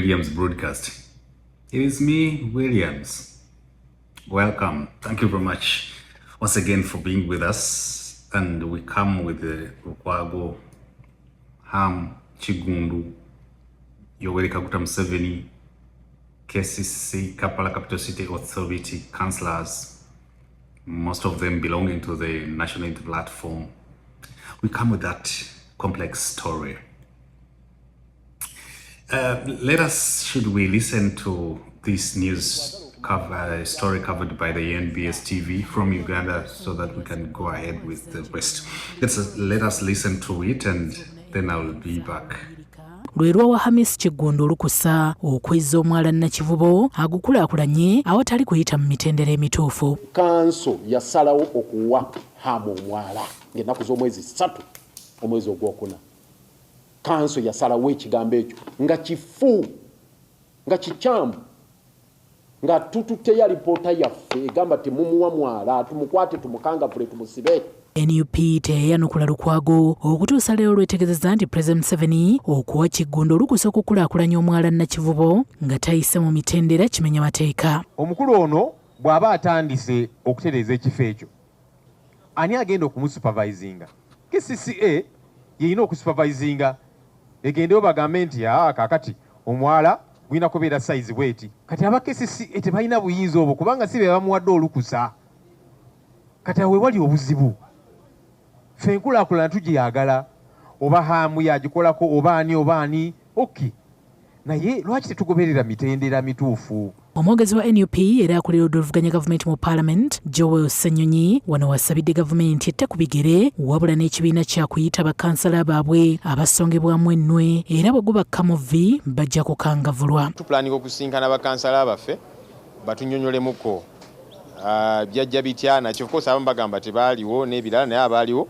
Williams broadcast. It is me, Williams. Welcome. Thank you very much once again for being with us. And we come with the Lukwago, Hamis Kiggundu, Museveni, KCC, Kampala Capital City Authority councillors, most of them belonging to the National Unity Platform. We come with that complex story. Should we listen to this news story covered by the NBS TV from Uganda so that we can go ahead with the rest? Let us listen to it and then I'll be back. Lwerwa wa Hamis Kiggundu olukusa okwezza omwala Nakivubo agukulaakulanye awatali kuyita mu mitendera emituufu. Kanso yasalawo okuwa Hamu omwala ng'ennaku z'omwezi 3 omwezi ogwokuna. Kanso yasalawo ekigambo ekyo nga kifu nga kikyamu nga tututeya lipoota yaffe egamba temumuwa mwala tumukwate tumukangavule tumusibe. NUP teyayanukula Lukwago okutuusa leero lwetegereza nti President Museveni okuwa Kiggundu olukusa okukulaakulanya omwala Nakivubo nga tayise mu mitendera kimenya mateeka. Omukulu ono bw'aba atandise okutereeza ekifo ekyo ani agenda okumusupervisinga? KCCA yeyina okusupervisinga egendeyo bagambe nti kakati omwala gwina kubeera size bweti. Kati aba KCCA tebalina buyinza obwo kubanga si be bamuwadde olukusa. Kati awe wali obuzibu. Ffe enkulaakulana tugiyagala oba Hamu yagikolako oba ani okay. Naye lwaki tetugoberera mitendera mituufu? Omwogezi wa NUP era akulira oluvuganya gavumenti mu Parliament Joel Ssenyonyi wano wasabidde gavumenti ette ku bigere wabula n'ekibiina kya kuyita bakansala baabwe abasongebwamu ennwe era bwe gubakka mu vvi bajja kukangavulwa. Tupulaninga okusinkana bakansala baffe batunyonyolemuko byajja bitya nakyo of course abamu bagamba tebaaliwo n'ebirala naye abaaliwo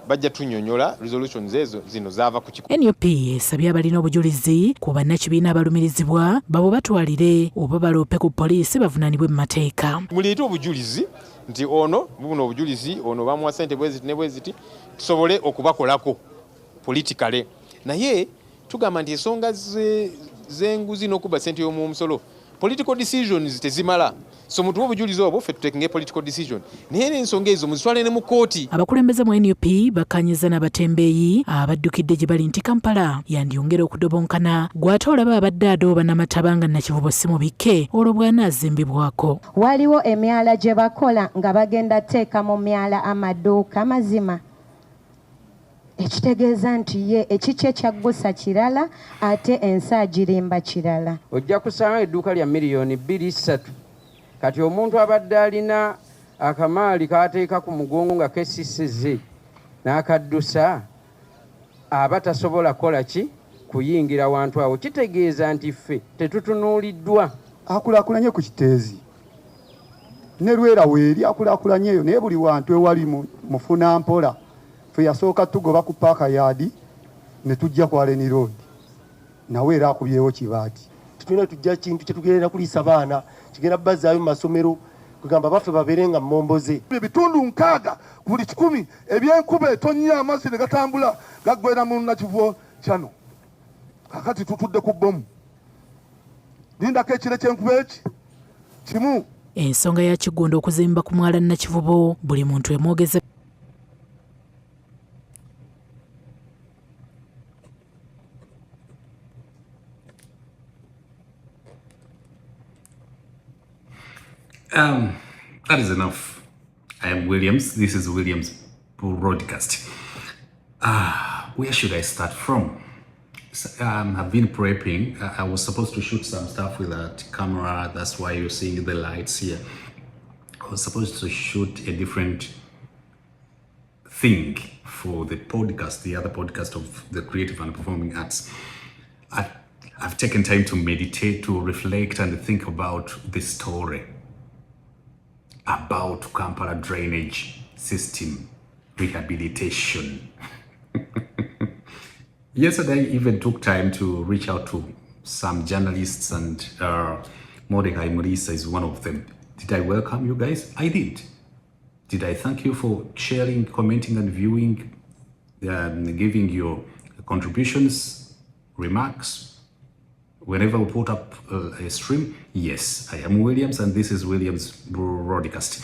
bajja tunyonyola resolutions ezo zino zaava ku kikugu. NUP esabye abalina obujulizi ku bannakibiina abalumirizibwa babo batwalire oba baloope ku poliisi bavunaanibwe mu mateeka. Muleete obujulizi nti buno obujulizi ono bamuwa ssente bweziti ne bweziti tusobole okubakolako politikale. Naye tugamba nti ensonga z'enguzi n'okuba ssente y'omusolo political decisions tezimala. So mutuwa obujulizi obwo ffe tutekinge political decision. Naye n'ensonga ezo muzitwale ne mu kkooti. Abakulembeze mu NUP bakkaanyiza n'abatembeeyi abaddukidde gye bali nti Kampala yandiyongera okudobonkana gw'ate olaba abadde adooba n'amataba nga Nakivubo si mubikke olwo bw'anaazimbibwako. Waliwo emyala gye bakola nga bagenda teeka mu myala amaduuka mazima. Ekitegeeza nti ye ekikye kyaggusa kirala ate ensaagirimba kirala. Ojja kusanga edduuka lya miliyoni 2-3. Kati omuntu abadde alina akamaali kaateeka ku mugongo nga kesisize n'akaddusa aba tasobola kola ki kuyingira wantu awo. Kitegeeza nti ffe tetutunuuliddwa. Akulaakulanye ku kiteezi ne lwera weeri akulaakulanyeyo naye buli wantu ewali mufuna mpola. Ffe yasooka tugoba ku paaka yaadi ne tujja ku Allen Road nawe era akubyewo kibaati. Tulina tujja kintu kye tugerera kuliisa baana kigenda bazaayo mu masomero kugamba baffe babeerenga mmomboze. Ebitundu 6 ku buli 10 ebyenkuba etonnya amazzi ne gatambula gaggwera mu Nakivubo kyano. Kakati tutudde ku bbomu. Lindako ekire ky'enkuba eki kimu. Ensonga ya Kiggundu okuzimba ku mwala Nakivubo buli muntu emwogeze. That is enough. I am Williams. This is Williams broadcast. Where should I start from? I've been prepping. I was supposed to shoot some stuff with that camera. That's why you're seeing the lights here. I was supposed to shoot a different thing for the podcast, the other podcast of the creative and performing arts. I've taken time to meditate, to reflect and think about this story about Kampala drainage system rehabilitation. Yesterday, I even took time to reach out to some journalists, and Mordecai Morisa is one of them. Did I welcome you guys? I did. Did I thank you for sharing, commenting, and viewing, giving your contributions, remarks? whenever we put up a stream, yes, I am Williams and this is Williams broadcast.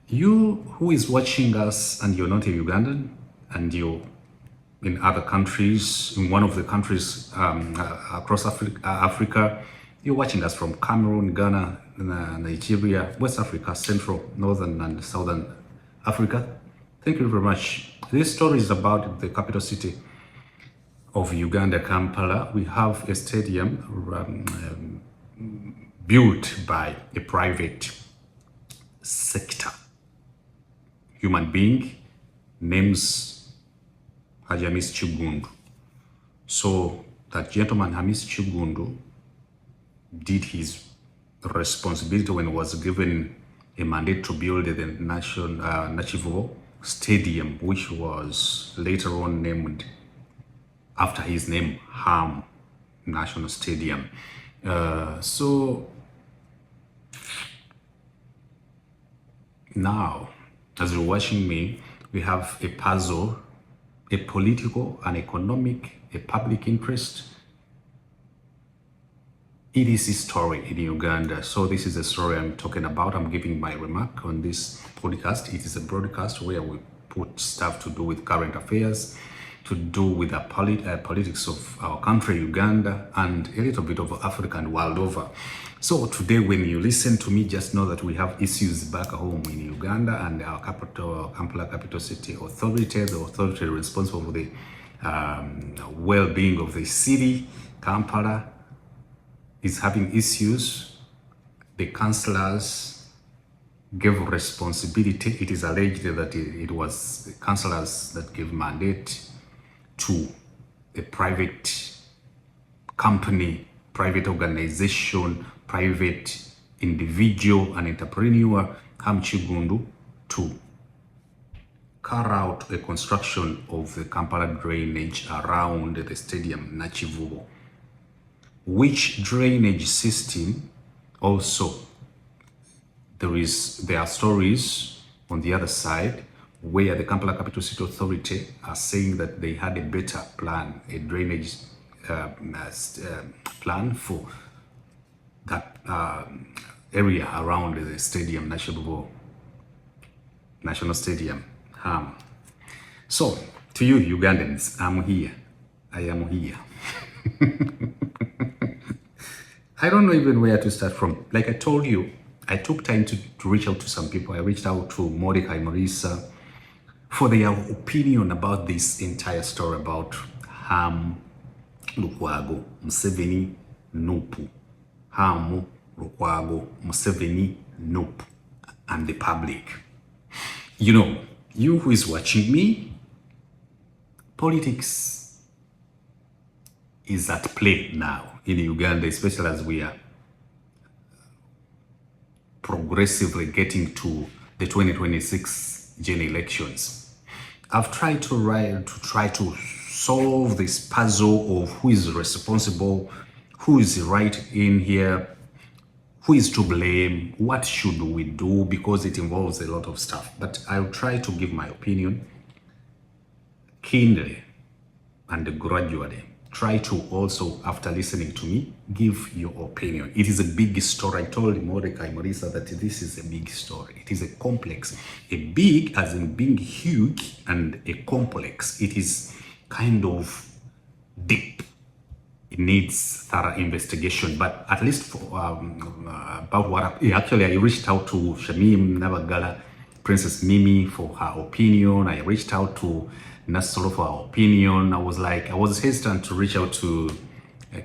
You who is watching us and you're not a Ugandan and you're in other countries, in one of the countries across Africa, you're watching us from Cameroon, Ghana, Nigeria, West Africa, Central, Northern and Southern Africa. Thank you very much. This story is about the capital city of Uganda, Kampala. We have a stadium built by a private sector human being, names Hamis Kiggundu. So that gentleman Hamis Kiggundu did his responsibility when he was given a mandate to build the Nakivubo stadium, which was later on named after his name, Ham National Stadium. So now, as you're watching me, we have a puzzle, a political, an economic, a public interest. It is a story in Uganda. So this is the story I'm talking about. I'm giving my remark on this podcast. It is a broadcast where we put stuff to do with current affairs, to do with the politics of our country, Uganda, and a little bit of Africa and world over. So today, when you listen to me, just know that we have issues back home in Uganda, and our capital, Kampala Capital City Authority, the authority responsible for the well-being of the city, Kampala, is having issues. The councillors gave responsibility. It is alleged that it was the councillors that gave mandate to a private company, private organization, private individual and entrepreneur, Hamis Kiggundu, to carry out a construction of the Kampala drainage around the stadium Nakivubo, which drainage system also, there are stories on the other side where the Kampala Capital City Authority are saying that they had a better plan, a drainage plan for that area around the stadium, Nakivubo National Stadium. So, to you Ugandans, I'm here. I am here. I don't know even where to start from. Like I told you, I took time to reach out to some people. I reached out to Mordecai Marisa for their opinion about this entire story about Ham, Lukwago, Museveni, Nupu. Ham, Lukwago, Museveni, Nupu, and the public. You know, you who is watching me, politics is at play now in Uganda, especially as we are progressively getting to the 2026 general elections. I've tried to solve this puzzle of who is responsible, who is right in here, who is to blame, what should we do, because it involves a lot of stuff. But I'll try to give my opinion keenly and gradually. Try to also, after listening to me, give your opinion. It is a big story. I told Mordecai Marisa that this is a big story. It is a complex. A big as in being huge, and a complex. It is kind of deep. It needs thorough investigation. But at least for, about what actually I reached out to Shamim Nabagala, Princess Mimi, for her opinion. I reached out to Nasolo for her opinion. I was hesitant to reach out to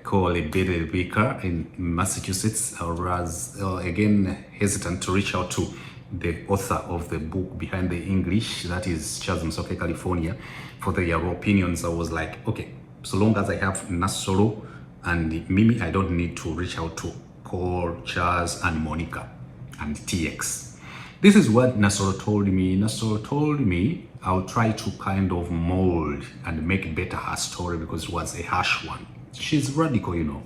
Cole Baker in Massachusetts. I was again hesitant to reach out to the author of the book behind the English, that is Charles Musoke, California, for their opinions. I was like, okay, so long as I have Nasolo and Mimi, I don't need to reach out to Cole, Charles, and Monica and TX. This is what Nasolo told me. Nasolo told me I'll try to kind of mold and make better her story because it was a harsh one. She's radical, you know.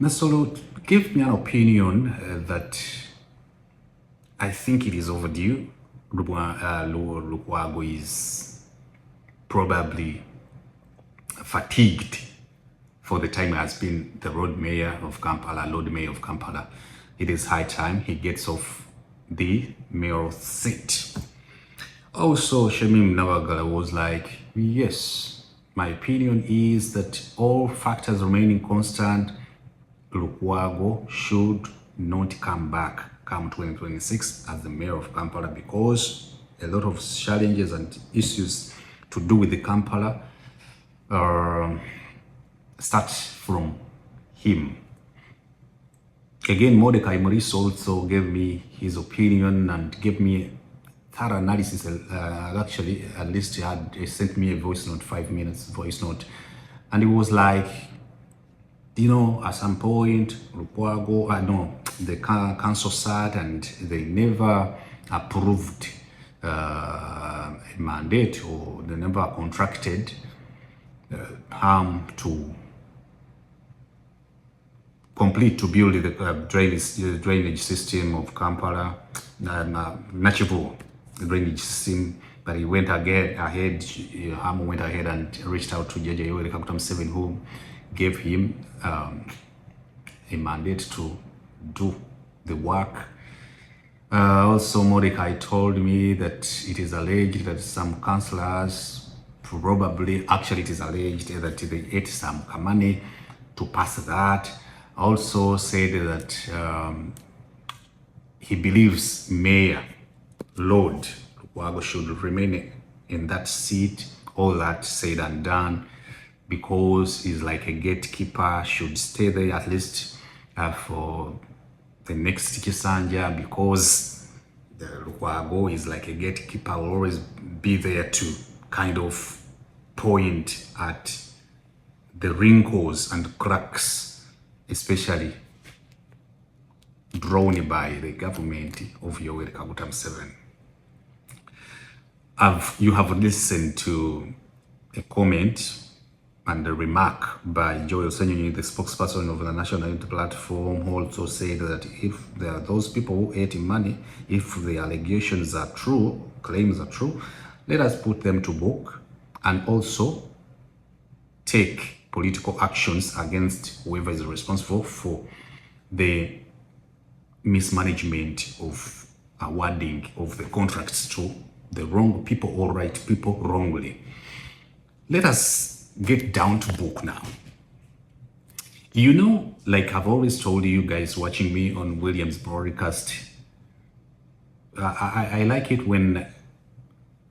Nasolo gave me an opinion that I think it is overdue. Lukwago is probably fatigued for the time has been the Lord Mayor of Kampala. It is high time he gets off the mayoral seat. Also, Shamim Nabagala was like, yes, my opinion is that all factors remaining constant, Lukwago should not come back come 2026 as the mayor of Kampala, because a lot of challenges and issues to do with the Kampala start from him. Again, Mordecai Maurice also gave me his opinion and gave me thorough analysis. Actually, at least he sent me a voice note, 5 minutes voice note, and it was like, you know, at some point, Lukwago, the council sat and they never approved a mandate, or they never contracted harm to complete to build the drainage system of Kampala, Nakivubo, the drainage system. But he went ahead, Ham went ahead and reached out to Erias Museveni, who gave him a mandate to do the work. Also, Mordecai told me that it is alleged that some councillors probably, actually it is alleged that they ate some money to pass that. Also said that he believes Mayor Lord Lukwago should remain in that seat. All that said and done, because he's like a gatekeeper, should stay there at least for the next Kisanja, because the Lukwago is like a gatekeeper, will always be there to kind of point at the wrinkles and cracks, especially drawn by the government of Yoweri Kaguta Museveni. You have listened to a comment and a remark by Joel Senyonyi, the spokesperson of the National Unity Platform, who also said that if there are those people who ate money, if the allegations are true, claims are true, let us put them to book and also take political actions against whoever is responsible for the mismanagement of awarding of the contracts to the wrong people or right people wrongly. Let us get down to book now. You know, like I've always told you guys watching me on Williams broadcast, I like it when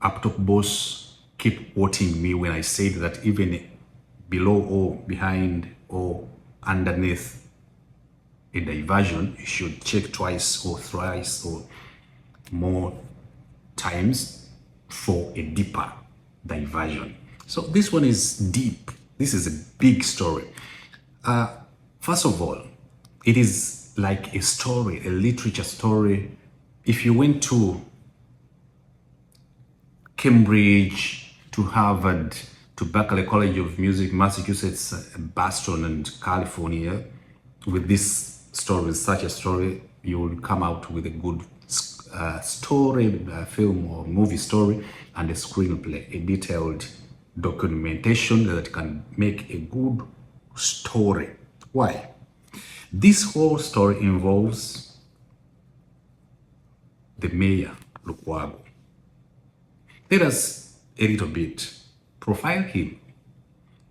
Uptop Boss keep quoting me when I said that even below or behind or underneath a diversion, you should check twice or thrice or more times for a deeper diversion. So this one is deep. This is a big story. First of all, it is like a story, a literature story. If you went to Cambridge, to Harvard, to Berkeley College of Music, Massachusetts, Boston, and California, with this story, such a story, you will come out with a good story, film or movie story, and a screenplay, a detailed documentation that can make a good story. Why? This whole story involves the mayor, Lukwago. Let us a little bit profile him.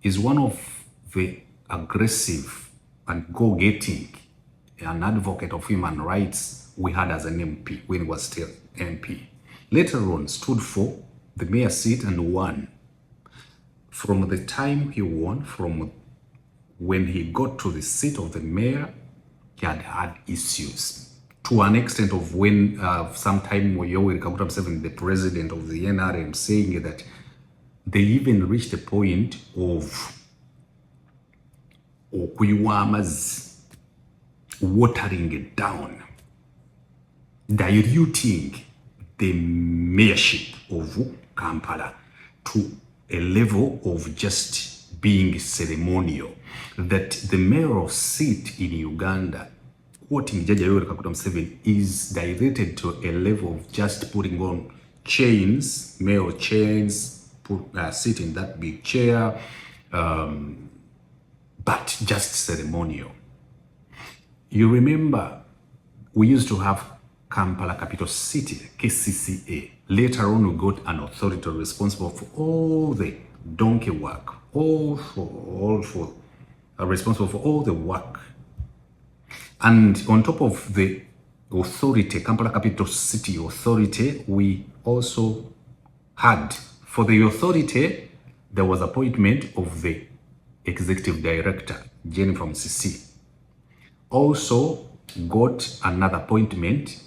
He's one of the aggressive and go-getting, an advocate of human rights we had as an MP when he was still MP. Later on, stood for the mayor seat and won. From the time he won, from when he got to the seat of the mayor, he had had issues. To an extent of when sometime Yoweri Kaguta Museveni, the president of the NRM, saying that they even reached the point of watering it down, diluting the mayorship of Kampala to a level of just being ceremonial, that the mayoral seat in Uganda, quoting Judge Yoweri Kaguta Museveni, is dilated to a level of just putting on chains, mayoral chains, sit in that big chair, but just ceremonial. You remember we used to have Kampala capital city, KCCA. Later on, we got an authority responsible for all the donkey work, responsible for all the work. And on top of the authority, Kampala capital city authority, we also had, for the authority, there was appointment of the executive director, Jenny from CC. Also got another appointment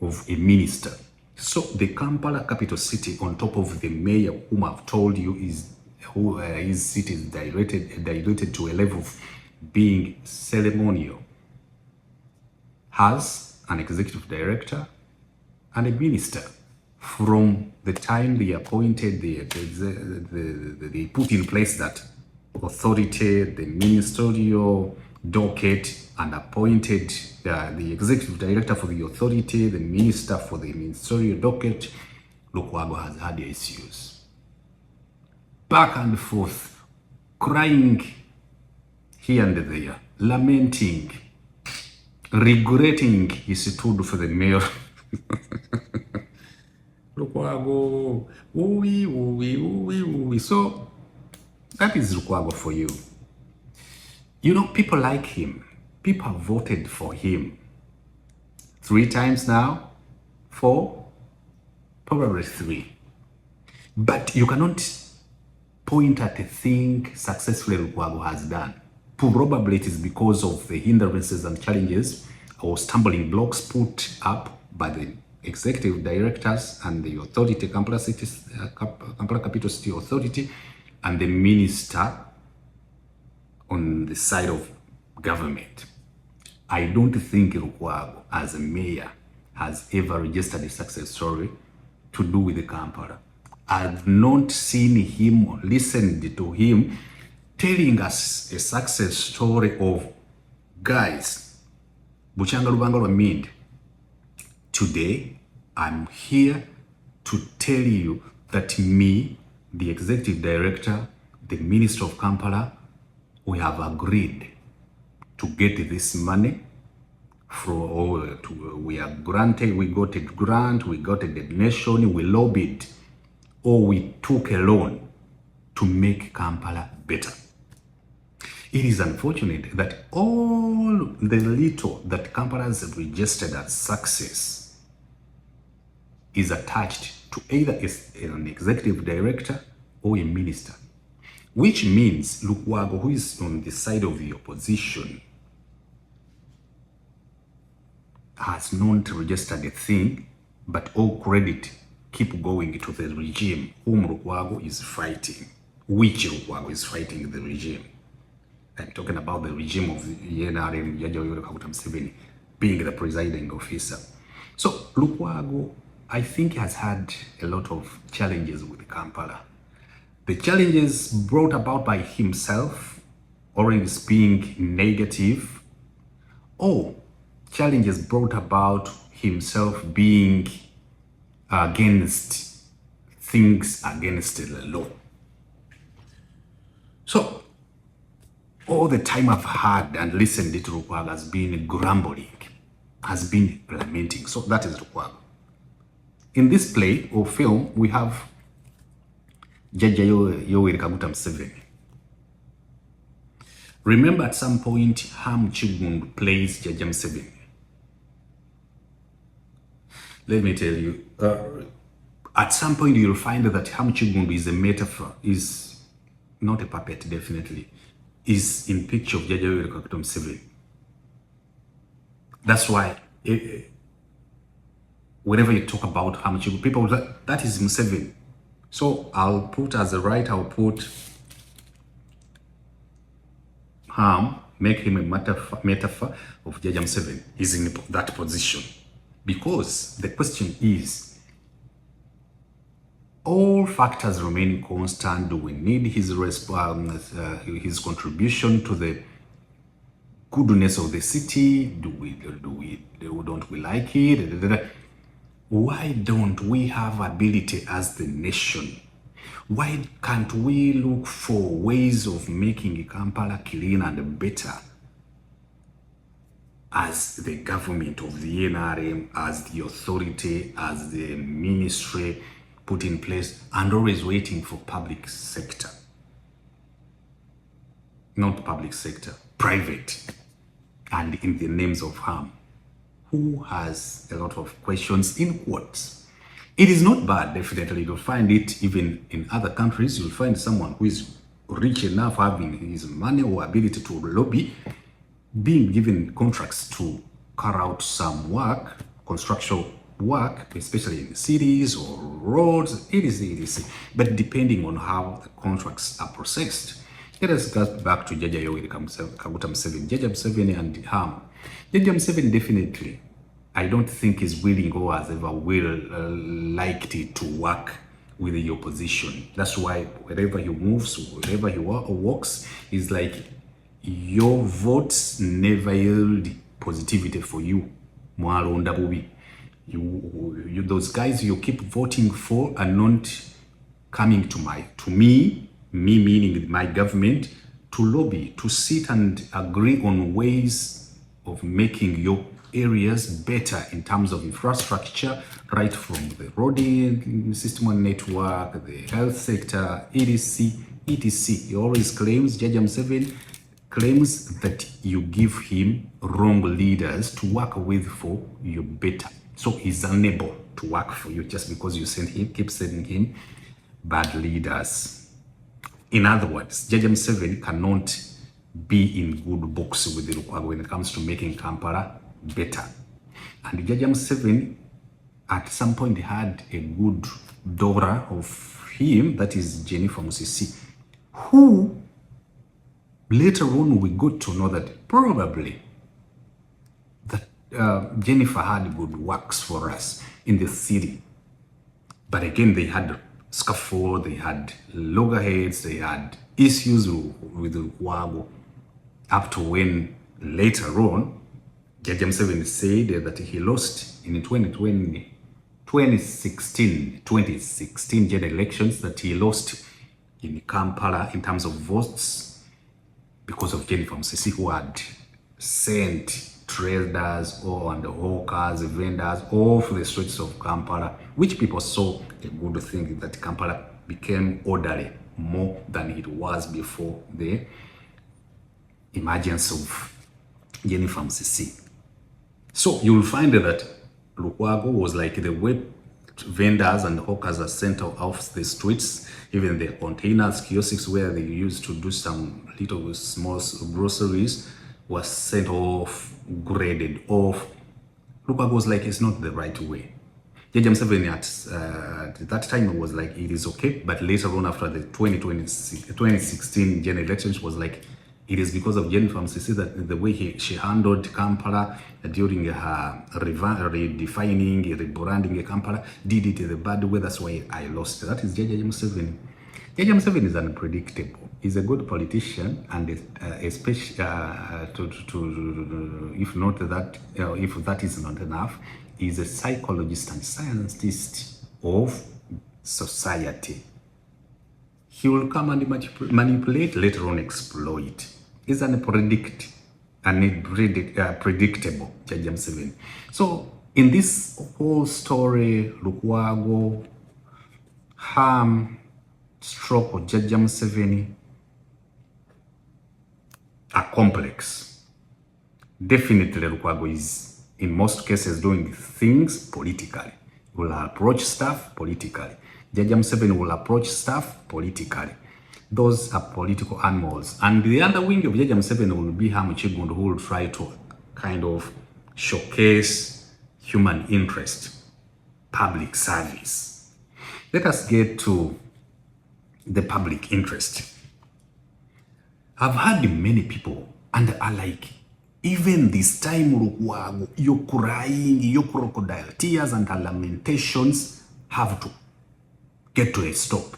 of a minister. So the Kampala capital city, on top of the mayor, whom I've told you is his seat is diluted to a level of being ceremonial, has an executive director and a minister. From the time they appointed, they put in place that authority, the ministerial docket, and appointed the executive director for the authority, the minister for the ministerial docket. Lukwago has had issues. Back and forth, crying here and there, lamenting, regretting he stood for the mayor. Lukwago, ooey. So that is Lukwago for you. You know, people like him. People have voted for him 3 times now, 4, probably 3. But you cannot point at a thing successfully Lukwago has done. Probably it is because of the hindrances and challenges or stumbling blocks put up by the executive directors and the authority, Kampala Capital City Authority, and the minister on the side of government. I don't think Lukwago, as a mayor, has ever registered a success story to do with the Kampala. I've not seen him or listened to him telling us a success story of, guys, Buchanga Lubanga Lwamindi, today I'm here to tell you that me, the executive director, the minister of Kampala, we have agreed to get this money we are granted, we got a grant, we got a donation, we lobbied, or we took a loan to make Kampala better. It is unfortunate that all the little that Kampala has registered as success is attached to either an executive director or a minister, which means Lukwago, who is on the side of the opposition, has not registered a thing, but all credit keep going to the regime whom Lukwago is fighting. Which Lukwago is fighting the regime? I'm talking about the regime of the NRM, Museveni, being the presiding officer. So Lukwago, I think, has had a lot of challenges with Kampala. The challenges brought about by himself, or is being negative, or challenges brought about himself being against things, against the law. So all the time I've heard and listened to Lukwago has been grumbling, has been lamenting. So that is Lukwago. In this play or film, we have Jaja Yoweri Kaguta Museveni. Remember, at some point, Hamis Kiggundu plays Jaja Museveni. Let me tell you, at some point you'll find that Hamis Kiggundu is a metaphor, is not a puppet, definitely, is in picture of Jaja Yoweri Kaguta Museveni. That's why whenever you talk about Hamis Kiggundu, people will say, that is Museveni. So I'll put as a writer, I'll put Ham, make him a metaphor of Jaja Museveni. He's in that position. Because the question is, all factors remain constant. Do we need his contribution to the goodness of the city? Don't we like it? Why don't we have ability as the nation Why can't we look for ways of making Kampala clean and better as the government of the NRM, as the authority, as the ministry put in place, and always waiting for public sector? Not public sector, private, and in the names of harm. Who has a lot of questions in quotes? It is not bad, definitely. You'll find it even in other countries. You'll find someone who is rich enough, having his money or ability to lobby, being given contracts to carry out some work, construction work, especially in cities or roads, etc. But depending on how the contracts are processed. Let us get back to Jaja Yoweri Kaguta Museveni. Jaja Museveni and harm. Jaja Museveni definitely, I don't think is willing or has ever liked it to work with the opposition. That's why wherever he moves, wherever he walks, is like your votes never yield positivity for you. You those guys you keep voting for are not coming to me meaning my government, to lobby, to sit and agree on ways of making your areas better in terms of infrastructure, right from the road system and network, the health sector, etc. He always claims, Jaja Museveni claims that you give him wrong leaders to work with for you better. So he's unable to work for you just because you keep sending him bad leaders. In other words, Jaja Museveni cannot be in good books with the Lukwago when it comes to making Kampala better. And Jaja Museveni, at some point, had a good daughter of him, that is Jennifer Musisi, who later on we got to know that probably that Jennifer had good works for us in the city. But again, they had scuffle, they had loggerheads, they had issues with Lukwago, up to when later on, Jaja Museveni said that he lost in 2016 general elections, that he lost in Kampala in terms of votes because of Jennifer Musisi, who had sent traders and hawkers, vendors off the streets of Kampala, which people saw a good thing, that Kampala became orderly more than it was before the emergence of Jennifer Musisi. So you'll find that Lukwago was like the way vendors and hawkers are sent off the streets, even the containers, kiosks where they used to do some little small groceries was sent off, graded off. Lukwago was like, it's not the right way. Jaja Museveni at that time it was like, it is okay, but later on after the 2016 general elections was like, it is because of Jennifer Musisi that the way she handled Kampala during her redefining, rebranding Kampala, did it in the bad way. That's why I lost. That is Jaja Museveni. Jaja Museveni is unpredictable. He's a good politician, and especially if that is not enough, he's a psychologist and scientist of society. He will come and manipulate, later on exploit. He's predictable, Jaja Museveni. So in this whole story, Lukwago, harm, stroke of Jaja Museveni are complex. Definitely Lukwago is in most cases doing things politically. He will approach stuff politically. Jaja Museveni will approach stuff politically. Those are political animals. And the other wing of Jaja Museveni will be Hamis Kiggundu, who will try to kind of showcase human interest, public service. Let us get to the public interest. I've heard many people and are like, even this time, Lukwago, your crying, your crocodile tears and lamentations have to get to a stop.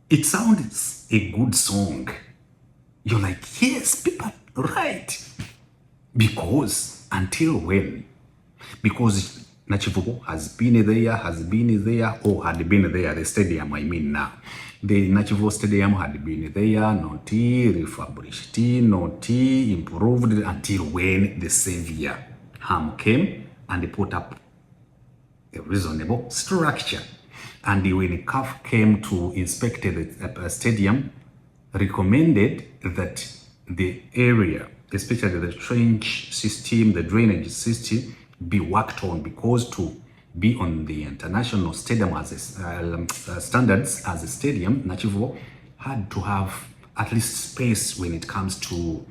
It sounds a good song. You're like, yes, people, right. Because until when? Because Nakivubo has been there, or had been there, the stadium I mean now. The Nakivubo stadium had been there, not refurbished, not improved until when the savior Ham came and put up a reasonable structure. And when CAF came to inspect the stadium, recommended that the area, especially the trench system, the drainage system, be worked on, because to be on the international stadium as standards as a stadium, Nakivubo had to have at least space when it comes to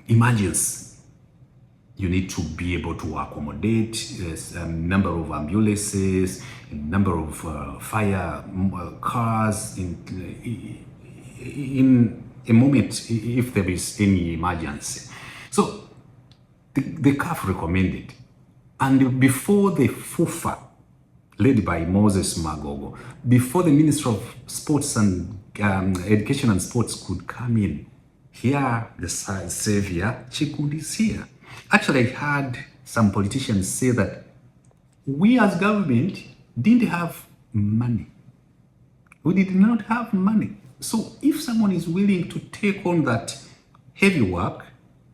emergency. You need to be able to accommodate a number of ambulances, a number of fire cars in a moment if there is any emergency. So the CAF recommended, and before the FUFA, led by Moses Magogo, before the Minister of Sports and Education and Sports could come in, here the savior Chikundi is here. Actually, I heard some politicians say that we as government didn't have money. We did not have money. So if someone is willing to take on that heavy work,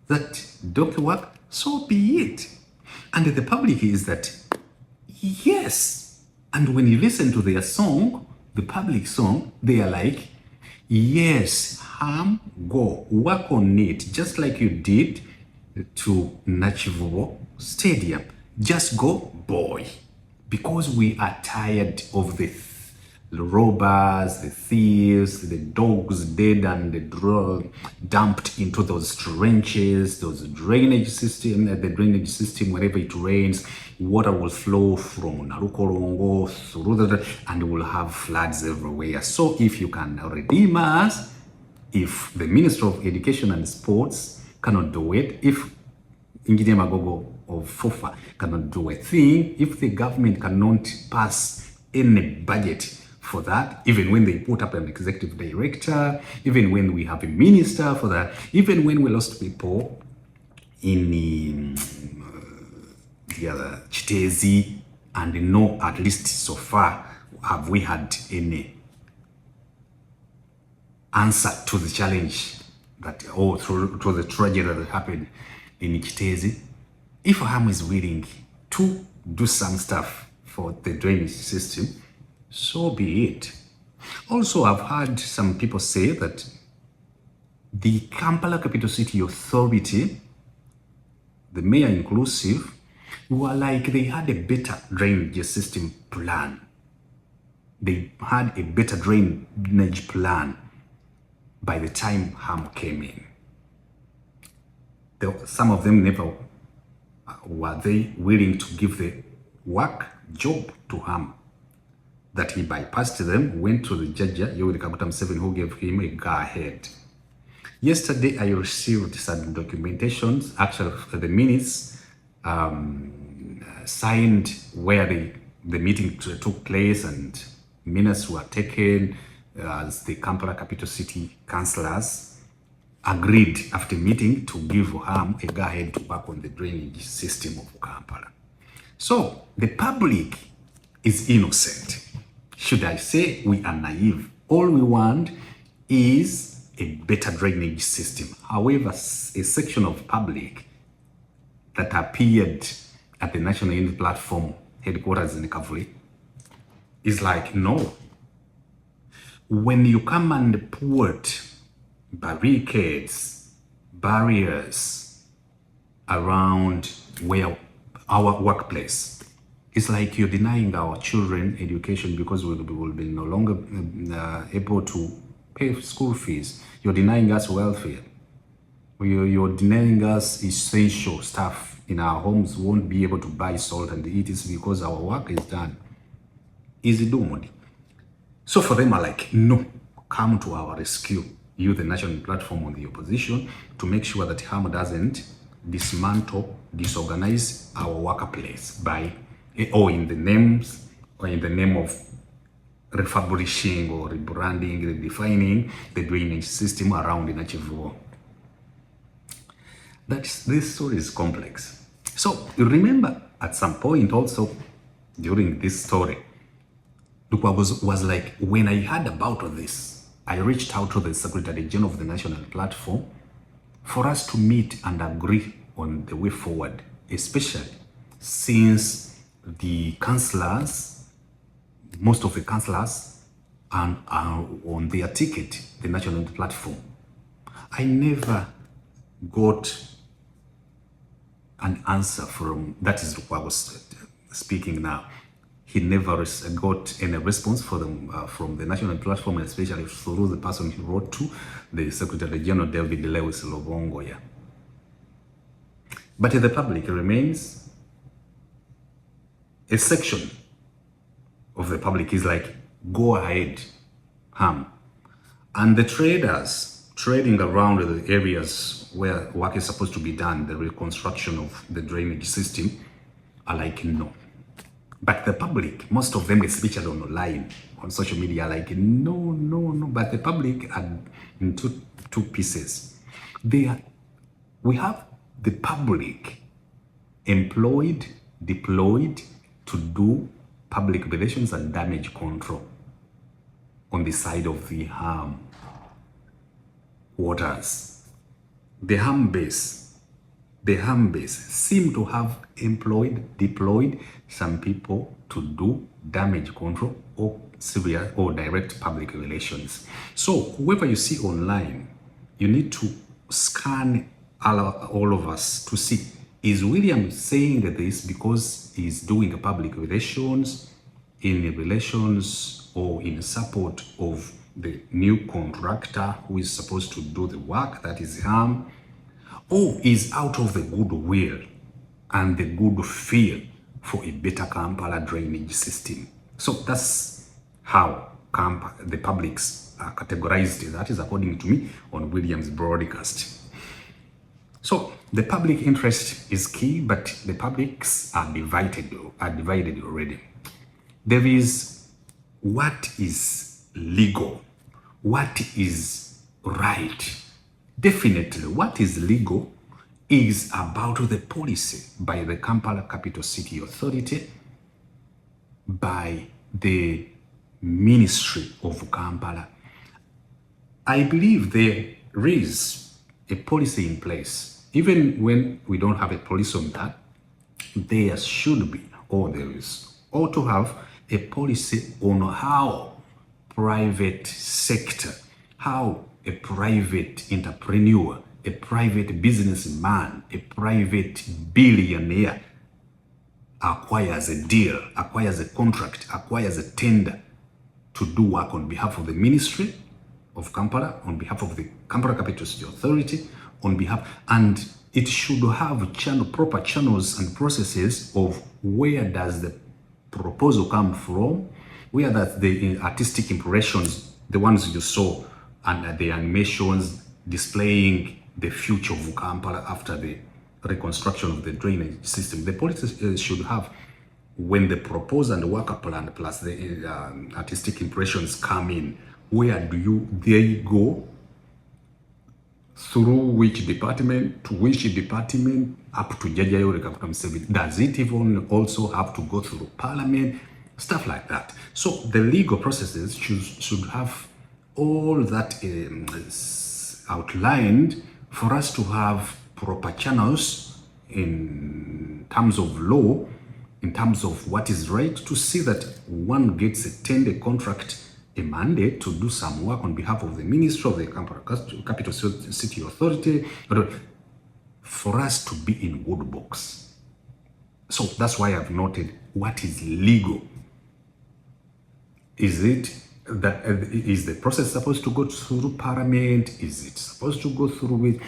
that donkey work, so be it. And the public is that, yes. And when you listen to their song, the public song, they are like, yes, Ham, go, work on it, just like you did to Nakivubo Stadium. Just go, boy. Because we are tired of the robbers, the thieves, the dogs dead and dumped into those trenches, those drainage system, the drainage system, wherever it rains, water will flow from Narukorongo through and we'll have floods everywhere. So if you can redeem us, if the Minister of Education and Sports cannot do it, if Engineer Magogo of FUFA cannot do a thing, if the government cannot pass any budget for that, even when they put up an executive director, even when we have a minister for that, even when we lost people in the other Chitezi, and no, at least so far, have we had any answer to the challenge that, or to the tragedy that happened in Chitezi. If Ham is willing to do some stuff for the drainage system, so be it. Also, I've heard some people say that the Kampala Capital City Authority, the mayor inclusive, were like they had a better drainage system plan. They had a better drainage plan by the time Ham came in. Some of them never were they willing to give the job to Ham. That he bypassed them, went to the judge, Yoweri Kaguta Museveni, who gave him a go-ahead. Yesterday, I received some documentations, actually the minutes signed where the meeting took place and minutes were taken as the Kampala Capital City councillors agreed after meeting to give Ham a go-ahead to work on the drainage system of Kampala. So the public is innocent. Should I say we are naive? All we want is a better drainage system. However, a section of public that appeared at the National Unity Platform headquarters in Kavuli is like, no. When you come and put barricades, barriers around where our workplace, it's like you're denying our children education because we will be no longer able to pay school fees. You're denying us welfare. You're denying us essential stuff in our homes. We won't be able to buy salt and eat it because our work is done. Easy doomed. So for them, are like, no, come to our rescue. You, the national platform on the opposition, to make sure that Ham doesn't dismantle, disorganize our workplace by or in the name of refurbishing or rebranding, redefining the drainage system around Nakivubo. This story is complex. So you remember at some point also during this story, Lukwago was like, when I heard about this, I reached out to the Secretary General of the National Platform for us to meet and agree on the way forward, especially since the councillors, most of the councillors are on their ticket, the National Platform. I never got an answer from, that is Lukwago speaking now. He never got any response from the National Platform, especially through the person he wrote to, the Secretary General David Lewis Lobongoya. But the public remains, a section of the public is like, go ahead, Ham. And the traders trading around the areas where work is supposed to be done, the reconstruction of the drainage system, are like, no. But the public, most of them, especially online, on social media, are like, no, no, no. But the public are in two pieces. We have the public employed, deployed to do public relations and damage control on the side of the Ham waters. The Ham base seem to have employed, deployed some people to do damage control or severe or direct public relations. So whoever you see online, you need to scan all of us to see, is William saying this because he's doing public relations, in relations or in support of the new contractor who is supposed to do the work, that is Ham, or is out of the goodwill and the good feel for a better Kampala drainage system? So that's how the publics are categorized. That is according to me on William's broadcast. So the public interest is key, but the publics are divided already. There is what is legal, what is right. Definitely, what is legal is about the policy by the Kampala Capital City Authority, by the Ministry of Kampala. I believe there is a policy in place. Even when we don't have a policy on that, there should be, or there is, or to have a policy on how private sector, how a private entrepreneur, a private businessman, a private billionaire acquires a deal, acquires a contract, acquires a tender to do work on behalf of the Ministry of Kampala, on behalf of the Kampala Capital City Authority, on behalf, and it should have proper channels and processes of where does the proposal come from, where that the artistic impressions, the ones you saw, and the animations displaying the future of Kampala after the reconstruction of the drainage system. The policy should have, when the proposal and the worker plan plus the artistic impressions come in, where do they go, through which department, to which department, up to Jajayo Museveni. Does it even also have to go through Parliament? Stuff like that. So the legal processes should have all that outlined for us to have proper channels in terms of law, in terms of what is right, to see that one gets a tender contract, a mandate to do some work on behalf of the Ministry of the Kampala Capital City Authority, for us to be in good books. So that's why I've noted what is legal. Is the process supposed to go through Parliament? Is it supposed to go through with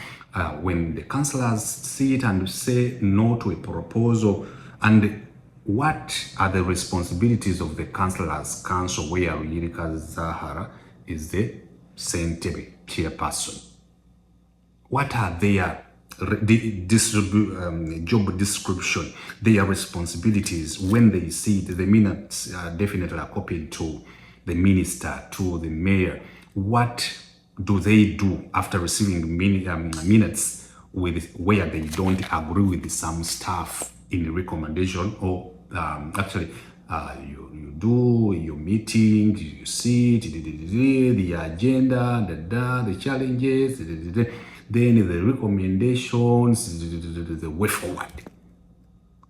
when the councillors sit and say no to a proposal? And what are the responsibilities of the councillors' council, where Yirika Zahara is the Sentebe chairperson? What are their job description, their responsibilities when they see the minutes definitely are copied to the minister, to the mayor? What do they do after receiving minutes with where they don't agree with some stuff in the recommendation, or you do your meeting, you see the agenda, the challenges, then the recommendations, the way forward.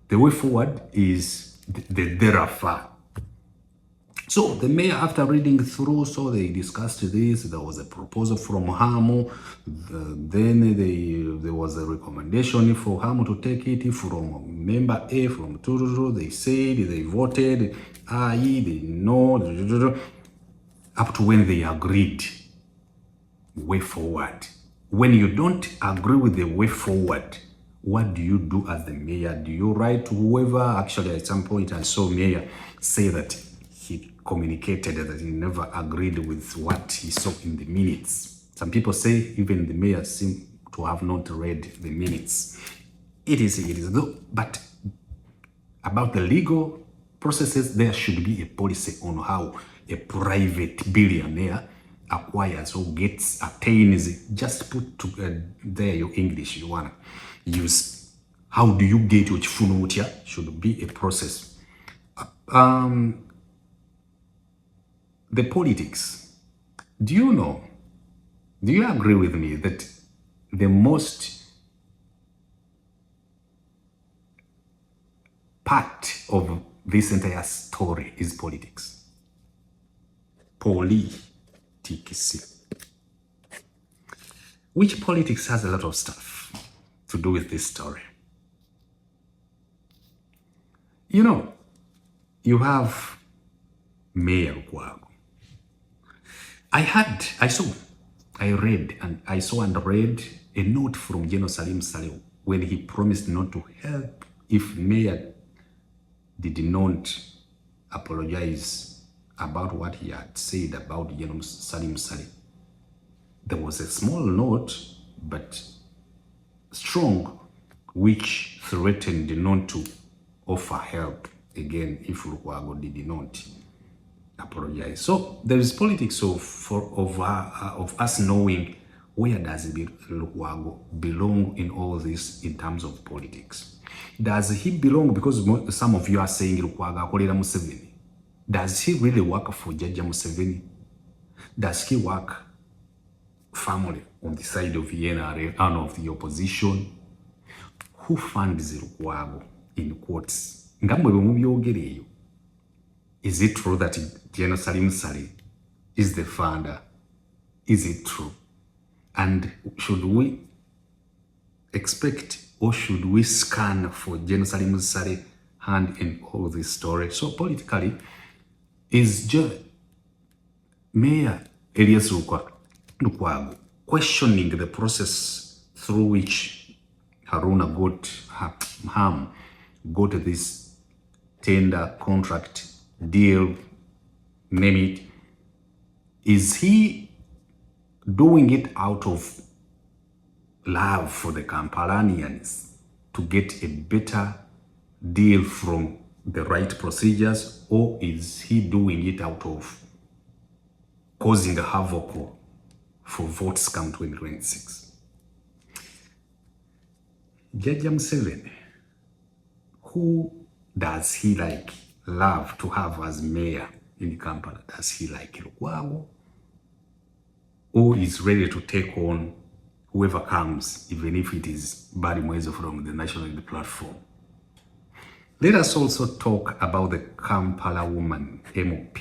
The way forward is the thereafter. So the mayor, after reading through, so they discussed this. There was a proposal from Hamu. Then there was a recommendation for Hamu to take it from member A, from Tururu. They said, they voted, aye, they no, up to when they agreed. Way forward. When you don't agree with the way forward, what do you do as the mayor? Do you write to whoever? Actually, at some point, I saw mayor say that he communicated that he never agreed with what he saw in the minutes. Some people say even the mayor seemed to have not read the minutes. It is though, but about the legal processes, there should be a policy on how a private billionaire acquires or attains. Just put there your English you wanna use. How do you get which funutia should be a process. The politics. Do you agree with me that the most part of this entire story is politics? Politics. Which politics has a lot of stuff to do with this story. You have Mayor Lukwago. I saw and read a note from General Salim Saleh when he promised not to help if Mayor did not apologize about what he had said about General Salim Saleh. There was a small note, but strong, which threatened not to offer help again if Lukwago did not apologize. So there is politics of us knowing where does Lukwago belong in all this in terms of politics. Does he belong, because some of you are saying Lukwago akolera Museveni. Does he really work for Judge Museveni? Does he work family on the side of the NRA and of the opposition? Who funds Lukwago in quotes? Is it true that General Salim Saleh is the founder? Is it true? And should we expect or should we scan for General Salim Saleh hand in all this story? So politically, is Mayor Erias Lukwago questioning the process through which Haruna got this tender, contract, deal, name it? Is he doing it out of love for the Kampalanians to get a better deal from the right procedures, or is he doing it out of causing a havoc for votes come 2026? Judge Museveni, who does he love to have as mayor in Kampala? Does he like Lukwago, or is ready to take on whoever comes, even if it is Barry Mwezo from the National Unity Platform? Let us also talk about the Kampala woman MOP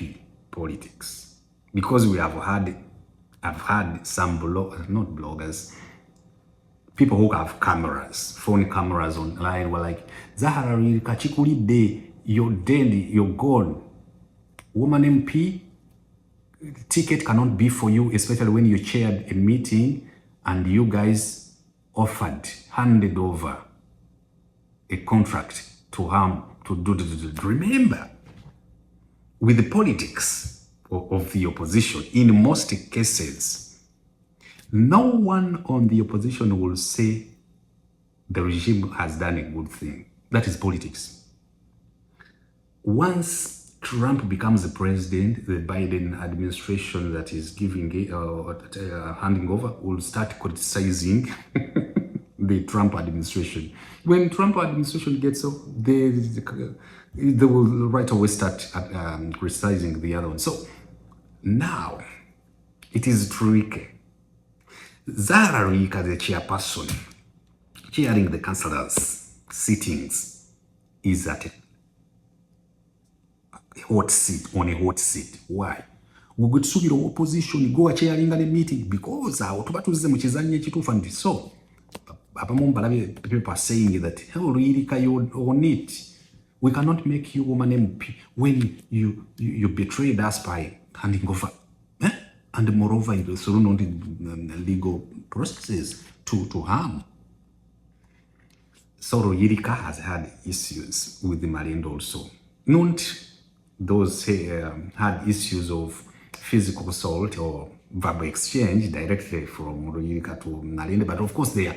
politics, because I've had some not bloggers, people who have cameras, phone cameras online, were like, Zahara Kachikulide, you're dead, you're gone. Woman MP, ticket cannot be for you, especially when you chaired a meeting and you guys handed over a contract to him to do. Remember, with the politics of the opposition, in most cases, no one on the opposition will say the regime has done a good thing. That is politics. Once Trump becomes the president, the Biden administration that is handing over will start criticizing the Trump administration. When Trump administration gets off, they will right away start criticizing the other one. So now it is tricky. Zara Rika, the chairperson, chairing the councillors' sittings, is at a hot seat, on a hot seat. Why? We go to the opposition, go a chairing the meeting because our tobacco's the so. People are saying that how really can you on it? We cannot make you woman MP when you betrayed us by handing over. And moreover, it was through the legal processes to harm. So Yirika has had issues with the Marine also. Not those had issues of physical assault or verbal exchange directly from Yirika to Nalinde, but of course they are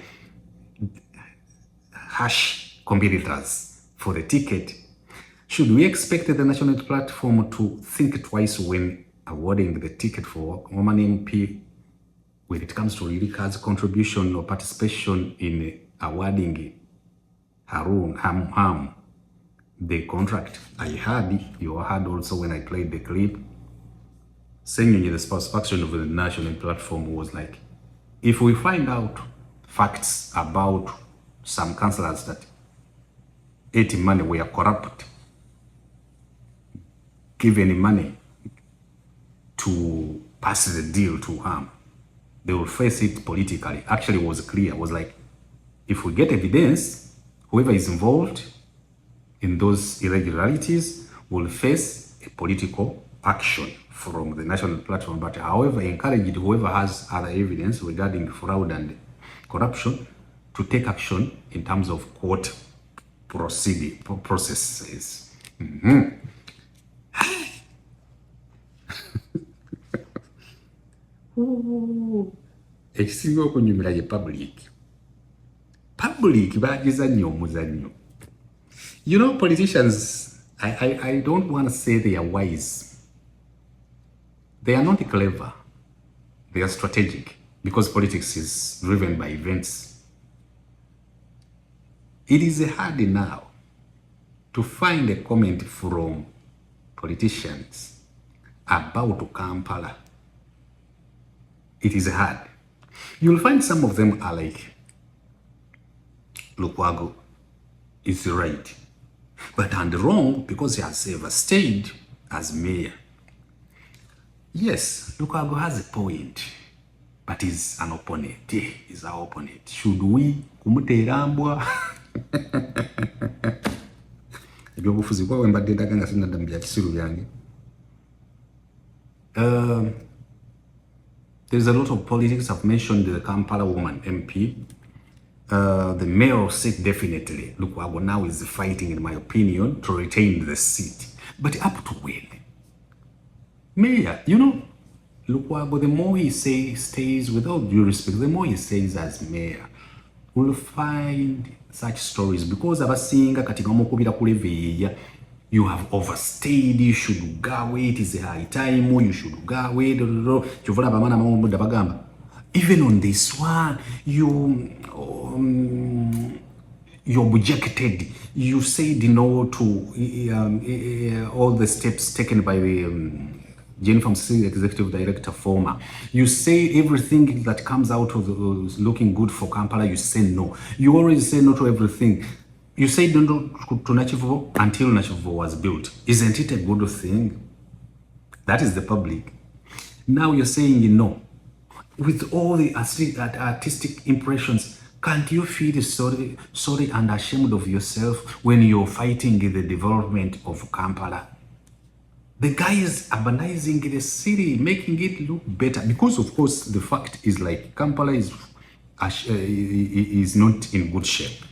harsh competitors for the ticket. Should we expect the national platform to think twice when awarding the ticket for woman MP when it comes to Yirika's contribution or participation in awarding Ham the contract? You heard also when I played the clip, saying the satisfaction of the national platform was like, if we find out facts about some councillors that ate money, were corrupt, given money to pass the deal to harm, they will face it politically. Actually, it was clear. It was like, if we get evidence, whoever is involved in those irregularities will face a political action from the national platform. But however, encouraged whoever has other evidence regarding fraud and corruption to take action in terms of court processes. Ekisinga okunyumira ye public bagiza nnyo omuzannyo. You know, politicians, I don't want to say they are wise. They are not clever. They are strategic because politics is driven by events. It is hard now to find a comment from politicians about Kampala. It is hard. You'll find some of them are like, Lukwago is right, but and wrong because he has ever stayed as mayor. Yes, Lukwago has a point, but he's an opponent. He's our opponent. Should we kumuterambwa? There's a lot of politics. I've mentioned the Kampala woman MP. The mayor seat, definitely. Lukwago now is fighting, in my opinion, to retain the seat. But up to when? Mayor, you know, Lukwago, the more he stays, without due respect, the more he stays as mayor, we'll find such stories because abasinga kati bamukubira kuleveya. You have overstayed, you should go, it is a high time, you should go, even on this one, you objected, you said no to all the steps taken by the Jennifer Museveni, executive director, former. You say everything that comes out of looking good for Kampala, you say no. You always say no to everything. You said no to Nakivubo until Nakivubo was built. Isn't it a good thing? That is the public. Now you're saying no. With all the artistic impressions, can't you feel sorry and ashamed of yourself when you're fighting the development of Kampala? The guy is urbanizing the city, making it look better. Because of course, the fact is like Kampala is not in good shape.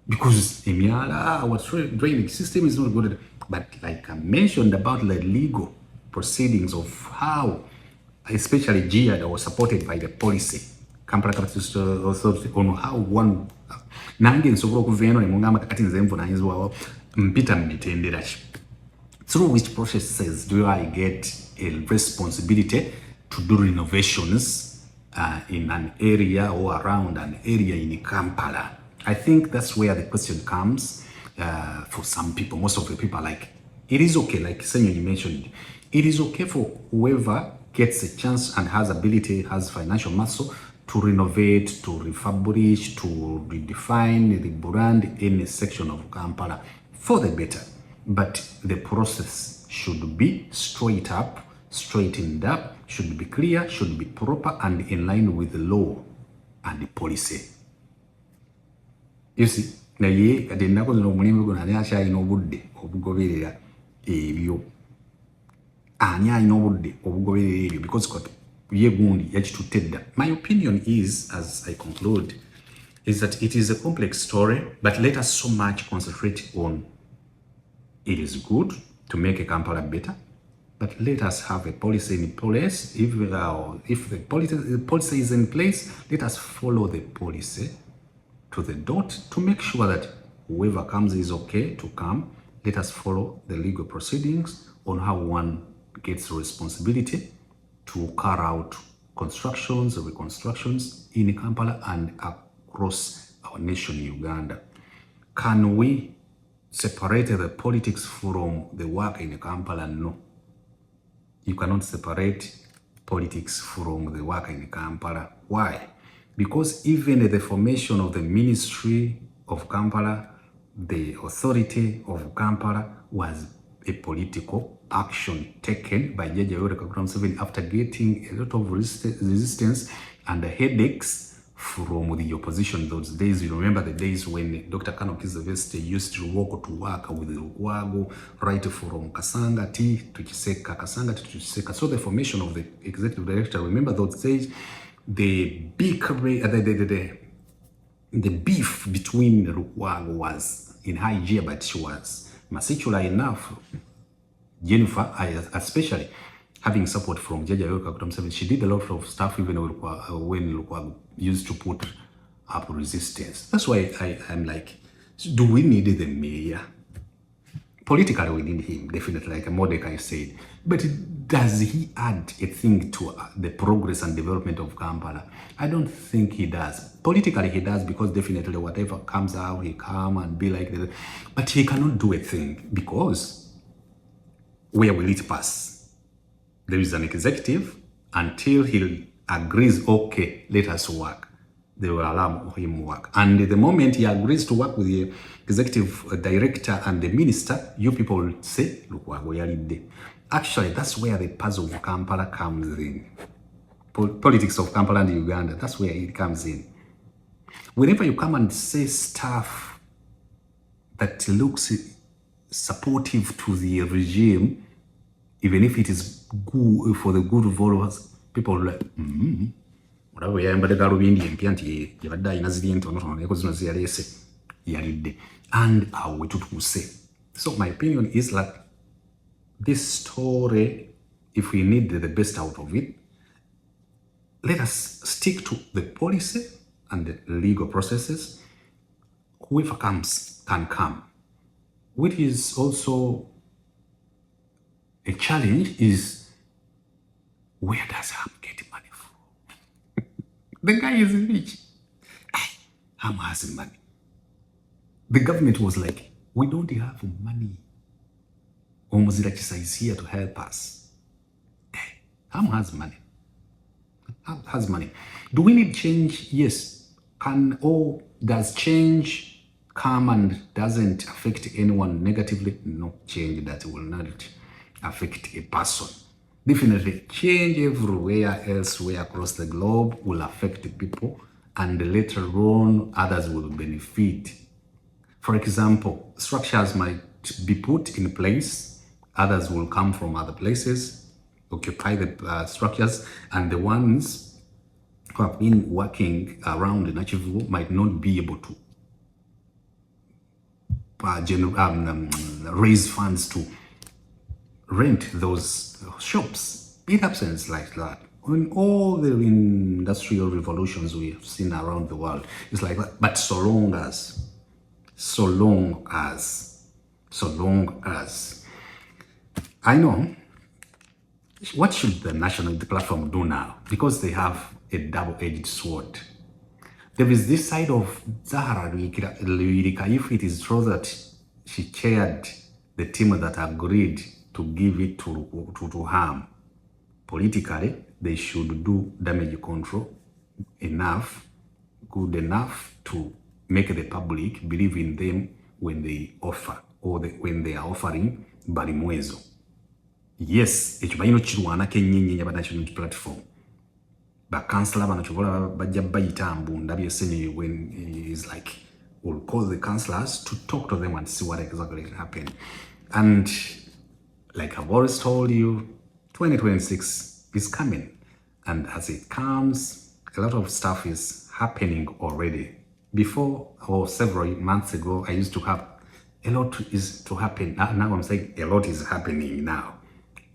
Because our drainage system is not good. But like I mentioned about the legal proceedings of how, especially GIA that was supported by the policy, Kampala Capital Authority, on how one through which processes do I get a responsibility to do renovations in an area or around an area in Kampala. I think that's where the question comes for some people. Most of the people are like, it is okay, like Senyo mentioned, it is okay for whoever gets a chance and has ability, has financial muscle to renovate, to refurbish, to redefine, rebrand any section of Kampala for the better. But the process should be straight up, straightened up, should be clear, should be proper and in line with the law and the policy. You see, na ye kati nako zino omulimu guno ani akyalina obudde obugoberera ebyo. Ani alina obudde obugoberera ebyo because ye gundi yakitutte edda. My opinion is, as I conclude, is that it is a complex story, but let us so much concentrate on it is good to make a Kampala better, but let us have a policy in place. If the policy is in place, let us follow the policy to the dot to make sure that whoever comes is okay to come. Let us follow the legal proceedings on how one gets responsibility to carry out constructions or reconstructions in Kampala and across our nation, Uganda. Can we separate the politics from the work in Kampala? No. You cannot separate politics from the work in Kampala. Why? Because even the formation of the Ministry of Kampala, the authority of Kampala, was a political action taken by Museveni after getting a lot of resistance and headaches from the opposition those days. You remember the days when Dr. Kizaveste used to walk to work with Lukwago, right from Kasanga to Chiseka. So the formation of the executive director, remember those days, the beef between Lukwago was in high gear, but she was mature enough. Jennifer, especially having support from Jaja Museveni, she did a lot of stuff even when Lukwago used to put up resistance. That's why I'm like, do we need the mayor? Politically, we need him, definitely, like Mordecai said. But does he add a thing to the progress and development of Kampala? I don't think he does. Politically, he does, because definitely whatever comes out, he come and be like that. But he cannot do a thing, because where will it pass? There is an executive. Until he agrees, okay, let us work, they will allow him work. And the moment he agrees to work with the executive director and the minister, you people will say, look, actually, that's where the puzzle of Kampala comes in. Politics of Kampala and Uganda, that's where it comes in. Whenever you come and say stuff that looks supportive to the regime, even if it is good for the good of all of us, people are like, and how to say. So my opinion is like, this story, if we need the best out of it, let us stick to the policy and the legal processes. Whoever comes can come. What is also a challenge is, where does Ham get money from? The guy is rich. Ham has money. The government was like, we don't have money. Omuzira is here to help us. Ham has money. Ham has money. Do we need change? Yes. Does change come and doesn't affect anyone negatively? No, change that will not affect a person. Definitely, change everywhere elsewhere across the globe will affect the people, and later on, others will benefit. For example, structures might be put in place, others will come from other places, occupy the structures, and the ones who have been working around Nakivubo might not be able to raise funds to rent those shops. It happens like that. In all the industrial revolutions we have seen around the world, it's like that. But so long as I know, what should the platform do now? Because they have a double-edged sword. There is this side of Zahara Lirika, if it is true that she chaired the team that agreed to give it to harm. Politically, they should do damage control good enough to make the public believe in them when they offer or when they are offering balimwezo. Yes, ekibayino kirwanako ennyinnyi national platform. Bakansala bano kibola bajja bayita mbunda byesenyi when is like, we'll call the councillors to talk to them and see what exactly happened. And like I've always told you, 2026 is coming. And as it comes, a lot of stuff is happening already. Before, or several months ago, I used to have a lot is to happen. Now I'm saying a lot is happening now.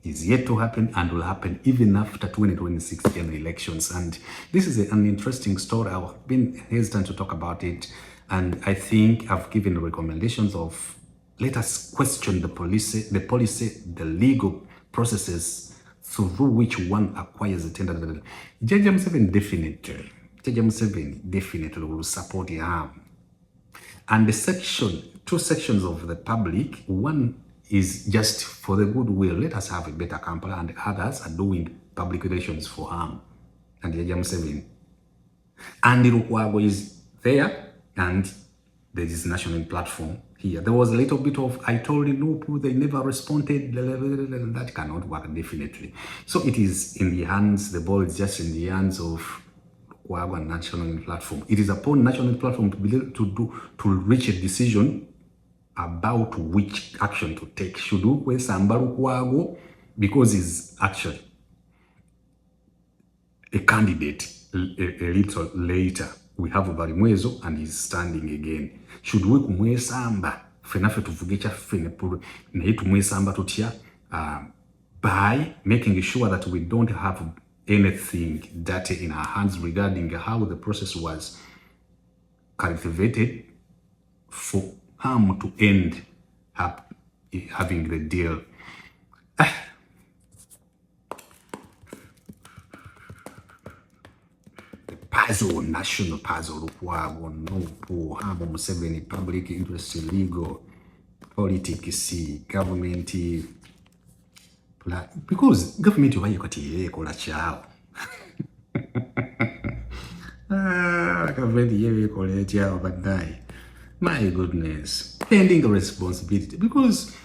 Is yet to happen and will happen even after 2026 general elections. And this is an interesting story. I've been hesitant to talk about it. And I think I've given recommendations of, let us question the policy, the legal processes through which one acquires the tender. Museveni definitely will support harm. And the two sections of the public, one is just for the goodwill, let us have a better Kampala, and others are doing public relations for harm. And Museveni. And Lukwago is there, and there is national platform here. There was a little bit of, I told you, no, they never responded, that cannot work, definitely. So it is in the hands, the ball is just in the hands of Lukwago and national platform. It is upon national platform to reach a decision about which action to take. Should we samba Lukwago because he's actually a candidate a little later? We have Barimwezo and he's standing again. Should we kumwesamba fenafe tuvugecha fene na yitu mwesamba tutia by making sure that we don't have anything dirty in our hands regarding how the process was cultivated for harm to end up having the deal. Puzzle, national puzzle, Lukwago, no, harm, Museveni, public interest, legal, politics, government, because government you got here, kola chao. Government here, kola chao, but die. My goodness, pending responsibility, because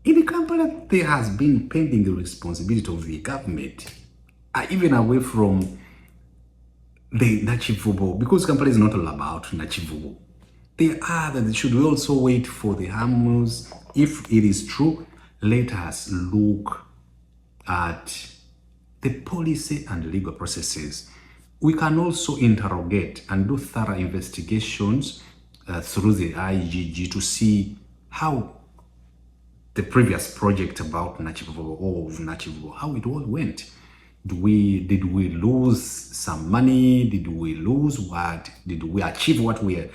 in Kampala there has been pending the responsibility of the government, even away from the Nakivubo, because Kampala is not all about Nakivubo. Should we also wait for the Hamis? If it is true, let us look at the policy and legal processes. We can also interrogate and do thorough investigations through the IGG to see how the previous project about Nakivubo, how it all went. Did we lose some money? Did we lose what? Did we achieve what we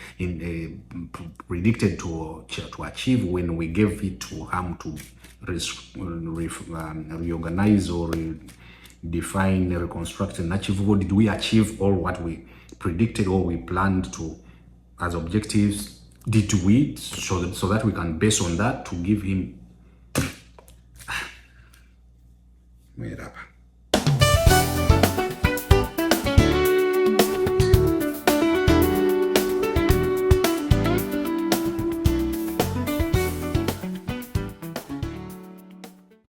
predicted to achieve when we gave it to harm to reorganize or define, reconstruct Nakivubo? Did we achieve all what we predicted or we planned to as objectives? Did we, so that we can base on that to give him